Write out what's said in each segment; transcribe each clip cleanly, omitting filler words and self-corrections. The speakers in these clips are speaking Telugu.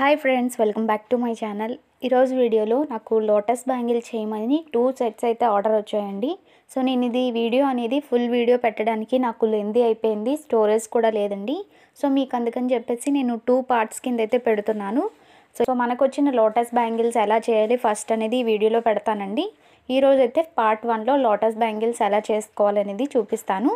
Hi friends, welcome back to my channel. ఈరోజు వీడియోలో నాకు లోటస్ బ్యాంగిల్ చేయమని 2 సెట్స్ అయితే ఆర్డర్ వచ్చాయండి. సో నేను ఇది వీడియో అనేది ఫుల్ వీడియో పెట్టడానికి నాకు లెంతీ అయిపోయింది, స్టోరేజ్ కూడా లేదండి. సో మీకు అందుకని చెప్పేసి నేను 2 పార్ట్స్ కింద అయితే పెడుతున్నాను. సో మనకు వచ్చిన లోటస్ బ్యాంగిల్స్ ఎలా చేయాలి ఫస్ట్ అనేది ఈ వీడియోలో పెడతానండి. ఈరోజు అయితే పార్ట్ 1లో లోటస్ బ్యాంగిల్స్ ఎలా చేసుకోవాలనేది చూపిస్తాను.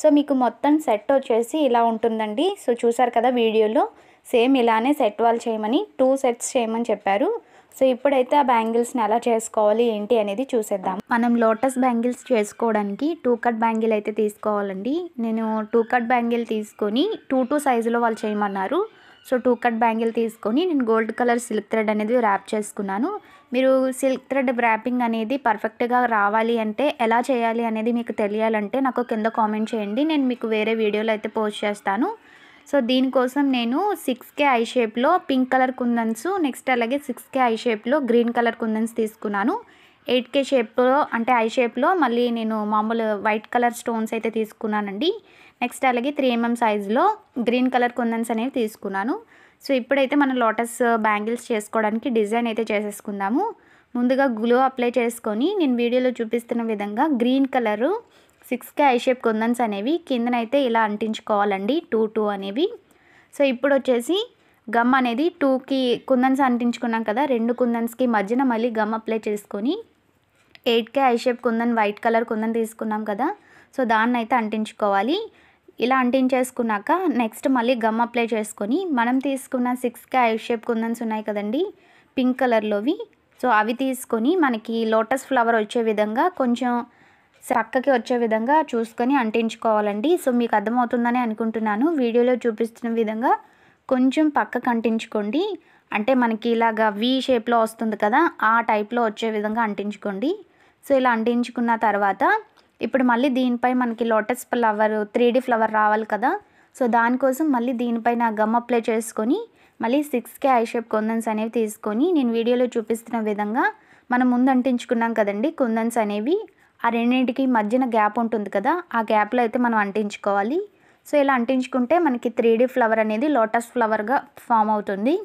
సో మీకు మొత్తం సెట్ వచ్చేసి ఇలా ఉంటుందండి. సో చూసారు కదా వీడియోలో, సేమ్ ఇలానే సెట్ వాళ్ళు చేయమని 2 సెట్స్ చేయమని చెప్పారు. సో ఇప్పుడైతే ఆ బ్యాంగిల్స్ని ఎలా చేసుకోవాలి ఏంటి అనేది చూసేద్దాం. మనం లోటస్ బ్యాంగిల్స్ చేసుకోవడానికి 2 కట్ బ్యాంగిల్ అయితే తీసుకోవాలండి. నేను 2 కట్ బ్యాంగిల్ తీసుకొని 2 సైజులో వాళ్ళు చేయమన్నారు. సో 2 కట్ బ్యాంగిల్ తీసుకొని నేను గోల్డ్ కలర్ సిల్క్ థ్రెడ్ అనేది ర్యాప్ చేసుకున్నాను. మీరు సిల్క్ థ్రెడ్ ర్యాపింగ్ అనేది పర్ఫెక్ట్గా రావాలి అంటే ఎలా చేయాలి అనేది మీకు తెలియాలంటే నాకు కింద కామెంట్ చేయండి, నేను మీకు వేరే వీడియోలో అయితే పోస్ట్ చేస్తాను. సో దీనికోసం నేను 6K ఐ షేప్లో పింక్ కలర్ కుందన్స్, నెక్స్ట్ అలాగే 6K ఐ షేప్లో గ్రీన్ కలర్ కుందన్స్ తీసుకున్నాను. 8K షేప్లో అంటే ఐ షేప్లో మళ్ళీ నేను మామూలు వైట్ కలర్ స్టోన్స్ అయితే తీసుకున్నానండి. నెక్స్ట్ అలాగే 3mm సైజులో గ్రీన్ కలర్ కుందన్స్ అనేవి తీసుకున్నాను. సో ఇప్పుడైతే మనం లోటస్ బ్యాంగిల్స్ చేసుకోవడానికి డిజైన్ అయితే చేసేసుకుందాము. ముందుగా గ్లూ అప్లై చేసుకొని నేను వీడియోలో చూపిస్తున్న విధంగా green colour 6K eye shape kundans అనేవి కిందనైతే ఇలా అంటించుకోవాలండి, 2 అనేవి. సో ఇప్పుడు వచ్చేసి గమ్ అనేది 2కి కుందన్స్ అంటించుకున్నాం కదా, 2 కుందన్స్కి మధ్యన మళ్ళీ గమ్ అప్లై చేసుకొని 8K I shape kundan white colour kundan తీసుకున్నాం కదా, సో దాన్ని అయితే అంటించుకోవాలి. ఇలా అంటించేసుకున్నాక నెక్స్ట్ మళ్ళీ గమ్ అప్లై చేసుకొని మనం తీసుకున్న 6K ఐ షేప్ కుందన్స్ ఉన్నాయి కదండి పింక్ కలర్లోవి, సో అవి తీసుకొని మనకి లోటస్ ఫ్లవర్ వచ్చే విధంగా కొంచెం చక్కకి వచ్చే విధంగా చూసుకొని అంటించుకోవాలండి. సో మీకు అర్థమవుతుందని అనుకుంటున్నాను. వీడియోలో చూపిస్తున్న విధంగా కొంచెం పక్కకు అంటించుకోండి, అంటే మనకి ఇలాగా వి షేప్లో వస్తుంది కదా, ఆ టైప్లో వచ్చే విధంగా అంటించుకోండి. సో ఇలా అంటించుకున్న తర్వాత ఇప్పుడు మళ్ళీ దీనిపై మనకి లోటస్ ఫ్లవర్ 3D ఫ్లవర్ రావాలి కదా, సో దానికోసం మళ్ళీ దీనిపైన గమ్ అప్లై చేసుకొని మళ్ళీ 6K ఐ షేప్ కుందన్స్ అనేవి తీసుకొని నేను వీడియోలో చూపిస్తున్న విధంగా మనం ముందు అంటించుకున్నాం కదండి కుందన్స్ అనేవి, ఆ రెండింటికి మధ్యన గ్యాప్ ఉంటుంది కదా, ఆ గ్యాప్లో అయితే మనం అంటించుకోవాలి. సో ఇలా అంటించుకుంటే మనకి 3D ఫ్లవర్ అనేది లోటస్ ఫ్లవర్గా ఫామ్ అవుతుంది.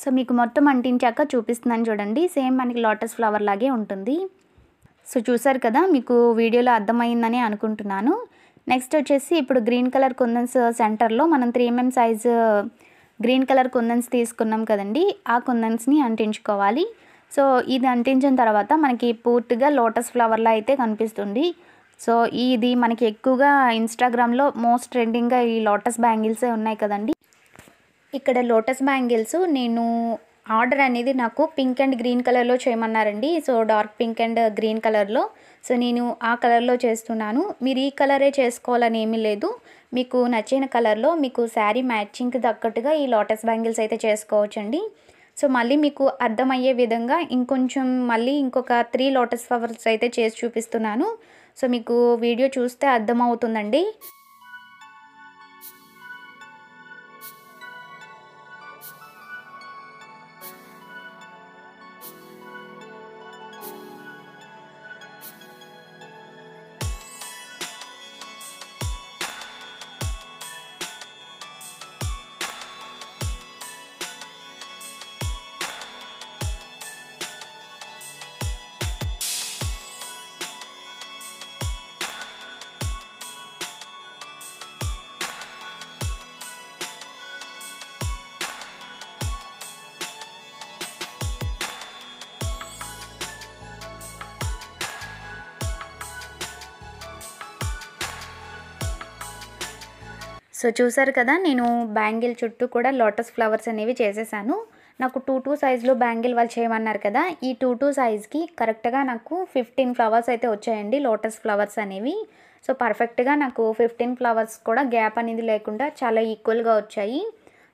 సో మీకు మొత్తం అంటించాక చూపిస్తున్నాను చూడండి, సేమ్ మనకి లోటస్ ఫ్లవర్ లాగే ఉంటుంది. సో చూసారు కదా, మీకు వీడియోలో అర్థమైందని అనుకుంటున్నాను. నెక్స్ట్ వచ్చేసి ఇప్పుడు గ్రీన్ కలర్ కుందన్స్ సెంటర్లో మనం 3mm సైజు గ్రీన్ కలర్ కుందన్స్ తీసుకున్నాం కదండి, ఆ కుందన్స్ని అంటించుకోవాలి. సో ఇది అంటించిన తర్వాత మనకి పూర్తిగా లోటస్ ఫ్లవర్లా అయితే కనిపిస్తుంది. సో ఇది మనకి ఎక్కువగా ఇన్స్టాగ్రామ్లో మోస్ట్ ట్రెండింగ్గా ఈ లోటస్ బ్యాంగిల్సే ఉన్నాయి కదండి. ఇక్కడ లోటస్ బ్యాంగిల్స్ నేను ఆర్డర్ అనేది నాకు పింక్ అండ్ గ్రీన్ కలర్లో చేయమన్నారండి. So dark pink and green కలర్లో, సో నేను ఆ కలర్లో చేస్తున్నాను. మీరు ఈ కలరే చేసుకోవాలని ఏమీ లేదు, మీకు నచ్చిన కలర్లో మీకు శారీ మ్యాచింగ్కి తగ్గట్టుగా ఈ లోటస్ బ్యాంగిల్స్ అయితే చేసుకోవచ్చండి. సో మళ్ళీ మీకు అర్థమయ్యే విధంగా ఇంకొంచెం మళ్ళీ ఇంకొక 3 లోటస్ ఫ్లవర్స్ అయితే చేసి చూపిస్తున్నాను. సో మీకు వీడియో చూస్తే అర్థమవుతుందండి. సో చూసారు కదా, నేను బ్యాంగిల్ చుట్టూ కూడా లోటస్ ఫ్లవర్స్ అనేవి చేసేసాను. నాకు 2 సైజులో బ్యాంగిల్ వాళ్ళు చేయమన్నారు కదా, ఈ 2 సైజ్కి కరెక్ట్గా నాకు 15 ఫ్లవర్స్ అయితే వచ్చాయండి లోటస్ ఫ్లవర్స్ అనేవి. సో పర్ఫెక్ట్గా నాకు 15 ఫ్లవర్స్ కూడా గ్యాప్ అనేది లేకుండా చాలా ఈక్వల్గా వచ్చాయి.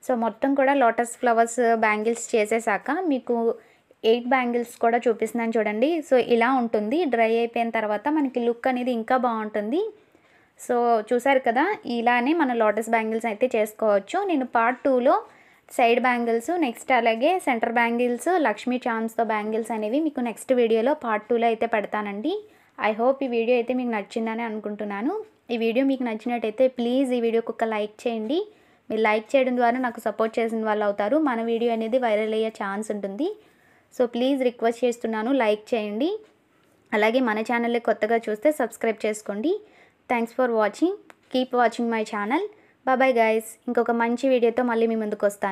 సో మొత్తం కూడా లోటస్ ఫ్లవర్స్ బ్యాంగిల్స్ చేసేసాక మీకు 8 బ్యాంగిల్స్ కూడా చూపిస్తున్నాను చూడండి. సో ఇలా ఉంటుంది, డ్రై అయిపోయిన తర్వాత మనకి లుక్ అనేది ఇంకా బాగుంటుంది. సో చూసారు కదా, ఇలానే మన లోటస్ బ్యాంగిల్స్ అయితే చేసుకోవచ్చు. నేను పార్ట్ 2లో సైడ్ బ్యాంగిల్స్, నెక్స్ట్ అలాగే సెంటర్ బ్యాంగిల్స్, లక్ష్మీ చామ్స్తో బ్యాంగిల్స్ అనేవి మీకు నెక్స్ట్ వీడియోలో పార్ట్ 2లో అయితే పెడతానండి. ఐ హోప్ ఈ వీడియో అయితే మీకు నచ్చిందని అనుకుంటున్నాను. ఈ వీడియో మీకు నచ్చినట్టయితే ప్లీజ్ ఈ వీడియోకి ఒక లైక్ చేయండి. మీరు లైక్ చేయడం ద్వారా నాకు సపోర్ట్ చేసిన వాళ్ళు అవుతారు. మన వీడియో అనేది వైరల్ అయ్యే ఛాన్స్ ఉంటుంది. సో ప్లీజ్ రిక్వెస్ట్ చేస్తున్నాను, లైక్ చేయండి. అలాగే మన ఛానల్ని కొత్తగా చూస్తే సబ్స్క్రైబ్ చేసుకోండి. Thanks for watching. Keep watching my channel. Bye guys. ఇంకొక మంచి వీడియోతో మళ్ళీ మీ ముందుకు వస్తాను.